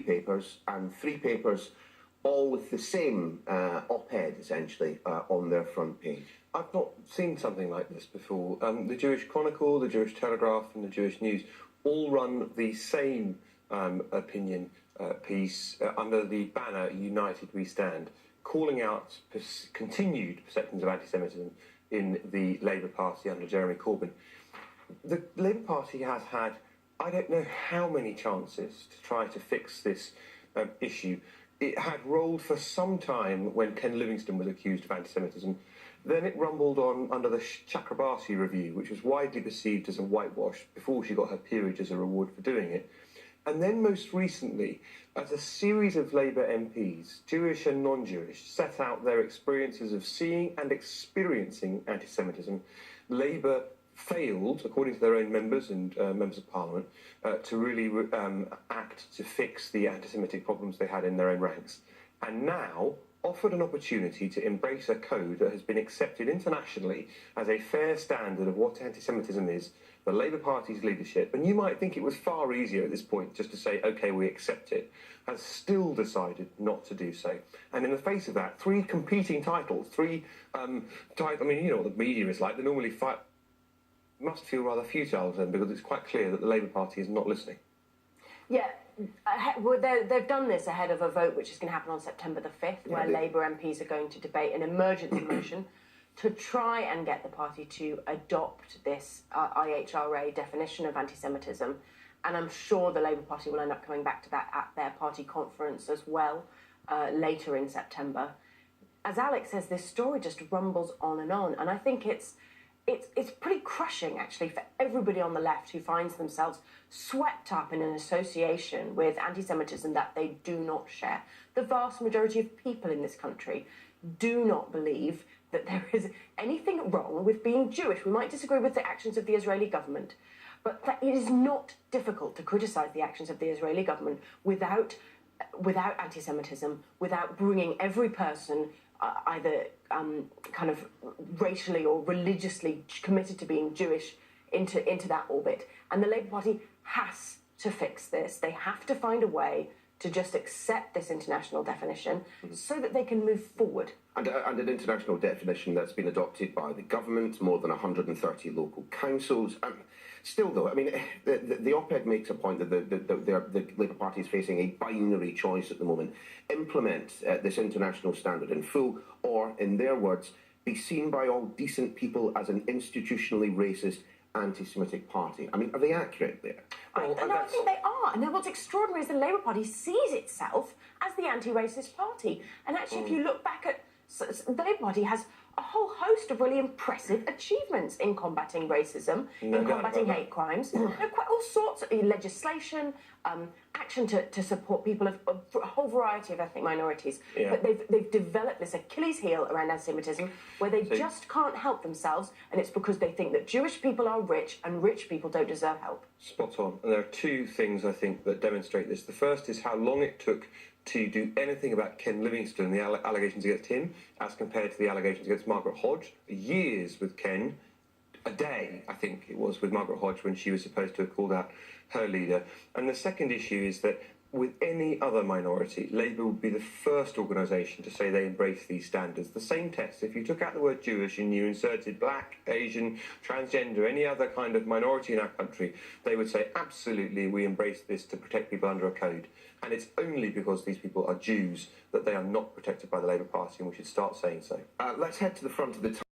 papers, and 3 papers all with the same op-ed, essentially, on their front page. I've not seen something like this before. The Jewish Chronicle, the Jewish Telegraph and the Jewish News all run the same opinion piece under the banner United We Stand, calling out continued perceptions of anti-Semitism in the Labour Party under Jeremy Corbyn. The Labour Party has had, I don't know how many chances to try to fix this issue. It had rolled for some time when Ken Livingstone was accused of anti-Semitism. Then it rumbled on under the Chakrabarti review, which was widely perceived as a whitewash before she got her peerage as a reward for doing it. And then most recently, as a series of Labour MPs, Jewish and non-Jewish, set out their experiences of seeing and experiencing anti-Semitism, Labour failed, according to their own members and members of Parliament, to really act to fix the anti-Semitic problems they had in their own ranks, and now offered an opportunity to embrace a code that has been accepted internationally as a fair standard of what anti-Semitism is, the Labour Party's leadership, and you might think it was far easier at this point just to say, OK, we accept it, has still decided not to do so. And in the face of that, 3 competing titles, I mean, you know what the media is like, they normally fight. Must feel rather futile to them because it's quite clear that the Labour Party is not listening. Yeah, well, they've done this ahead of a vote which is going to happen on September the 5th, where Labour MPs are going to debate an emergency motion to try and get the party to adopt this IHRA definition of anti-Semitism. And I'm sure the Labour Party will end up coming back to that at their party conference as well later in September. As Alex says, this story just rumbles on, and I think it's pretty crushing, actually, for everybody on the left who finds themselves swept up in an association with anti-Semitism that they do not share. The vast majority of people in this country do not believe that there is anything wrong with being Jewish. We might disagree with the actions of the Israeli government, but that it is not difficult to criticise the actions of the Israeli government without anti-Semitism, without bringing every person either kind of racially or religiously committed to being Jewish into that orbit. And the Labour Party has to fix this. They have to find a way to just accept this international definition so that they can move forward. And an international definition that's been adopted by the government, more than 130 local councils. Still, though, I mean, the op-ed makes a point that the Labour Party is facing a binary choice at the moment. Implement this international standard in full, or, in their words, be seen by all decent people as an institutionally racist anti-Semitic party. I mean, are they accurate there? No, I think they are. And what's extraordinary is the Labour Party sees itself as the anti-racist party. And actually, if you look back at the Labour Party has a whole host of really impressive achievements in combating racism, in combating hate crimes, all sorts of legislation, action to support people of a whole variety of ethnic minorities. Yeah. But they've developed this Achilles heel around anti-Semitism where they just can't help themselves, and it's because they think that Jewish people are rich and rich people don't deserve help. Spot on. And there are 2 things, I think, that demonstrate this. The first is how long it took to do anything about Ken Livingstone and the allegations against him as compared to the allegations against Margaret Hodge. Years with Ken, a day, I think it was, with Margaret Hodge when she was supposed to have called out her leader. And the second issue is that with any other minority, Labour would be the first organisation to say they embrace these standards. The same test, if you took out the word Jewish and you inserted black, Asian, transgender, any other kind of minority in our country, they would say, absolutely, we embrace this to protect people under a code. And it's only because these people are Jews that they are not protected by the Labour Party, and we should start saying so. Let's head to the front of the